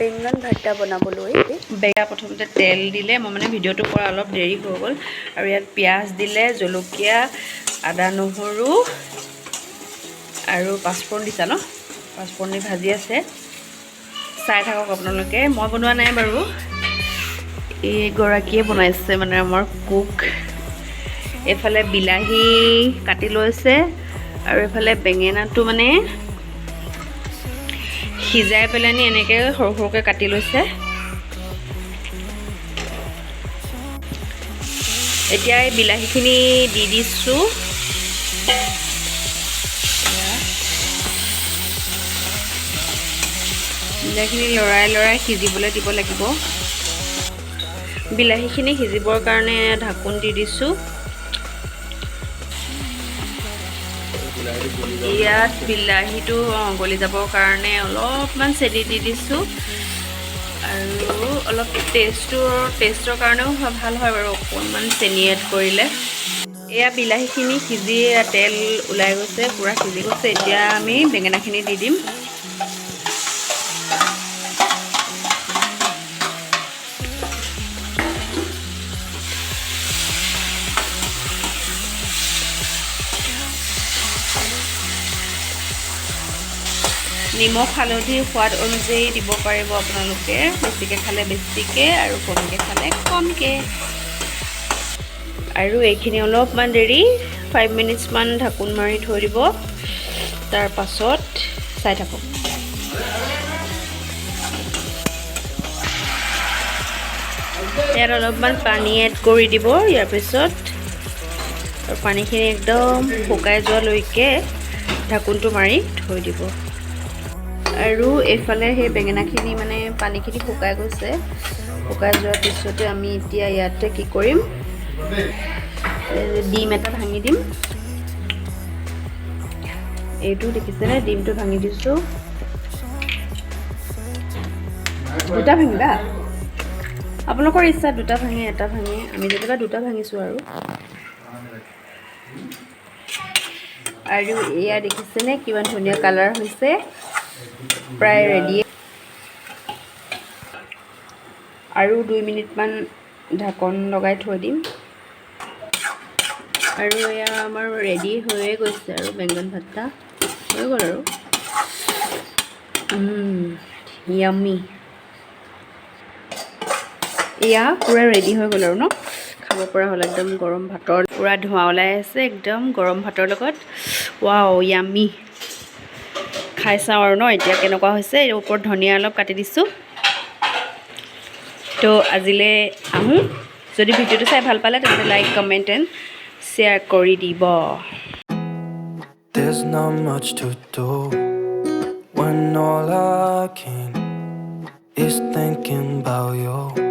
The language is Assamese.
বেঙেনা ভৰ্তা বনাবলৈ বেঙেনা প্ৰথমতে তেল দিলে মই মানে ভিডিঅ'টো কৰা অলপ দেৰি হৈ গ'ল আৰু ইয়াত পিয়াজ দিলে জলকীয়া আদা নহৰু আৰু পাঁচফোৰণ দিছা ন পাঁচফোৰণ দি ভাজি আছে চাই থাকক আপোনালোকে মই বনোৱা নাই বাৰু এই গৰাকীয়ে বনাইছে মানে আমাৰ কুক এফালে বিলাহী কাটি লৈছে আৰু এফালে বেঙেনাটো মানে সিজাই পেলানি এনেকৈ সৰু সৰুকৈ কাটি লৈছে এতিয়া এই বিলাহীখিনি দি দিছোঁ বিলাহীখিনি লৰাই সিজিবলৈ দিব লাগিব বিলাহীখিনি সিজিবৰ কাৰণে ঢাকোন দি দিছোঁ ইয়াত বিলাহীটো গলি যাবৰ কাৰণে অলপমান চেনি দি দিছোঁ আৰু অলপ টেষ্টৰ কাৰণেও ভাল হয় বাৰু অকণমান চেনি এড কৰিলে এয়া বিলাহীখিনি সিজি তেল ওলাই গৈছে পুৰা সিজি গৈছে এতিয়া আমি বেঙেনাখিনি দি দিম নিমখ হালধি সোৱাদ অনুযায়ী দিব পাৰিব আপোনালোকে বেছিকৈ খালে বেছিকৈ আৰু কমকৈ খালে কমকৈ আৰু এইখিনি অলপমান দেৰি 5 মিনিটছমান ঢাকোন মাৰি থৈ দিব তাৰ পাছত চাই থাকক ইয়াত অলপমান পানী এড কৰি দিব ইয়াৰ পিছত আৰু পানীখিনি একদম শুকাই যোৱালৈকে ঢাকোনটো মাৰি থৈ দিব আৰু এইফালে সেই বেঙেনাখিনি মানে পানীখিনি শুকাই গৈছে শুকাই যোৱাৰ পিছতে আমি এতিয়া ইয়াতে কি কৰিম ডিম এটা ভাঙি দিম এইটো দেখিছেনে ডিমটো ভাঙি দিছোঁ দুটা ভাঙিবা আপোনালোকৰ ইচ্ছা দুটা ভাঙে এটা ভাঙে আমি যেনিবা দুটা ভাঙিছোঁ আৰু এয়া দেখিছেনে কিমান ধুনীয়া কালাৰ হৈছে প্ৰায় ৰেডি আৰু 2 মিনিটমান ঢাকন লগাই থৈ দিম আৰু এয়া আমাৰ ৰেডি হৈয়ে গৈছে আৰু বেঙেনা ভৰ্তা হৈ গ'ল আৰু ইয়াম্মি এয়া পুৰা ৰেডি হৈ গ'ল আৰু ন খাব পৰা হ'ল একদম গৰম ভাতৰ পুৰা ধোঁৱা ওলাই আছে একদম গৰম ভাতৰ লগত ৱাও ইয়াম্মি খাই চাওঁ আৰু ন এতিয়া কেনেকুৱা হৈছে এই ওপৰত ধনিয়া অলপ কাটি দিছোঁ তো আজিলৈ আহোঁ যদি ভিডিঅ'টো চাই ভাল পালে তেন্তে লাইক কমেণ্ট এণ্ড শ্বেয়াৰ কৰি দিব There's not much to do when all I can is thinking about you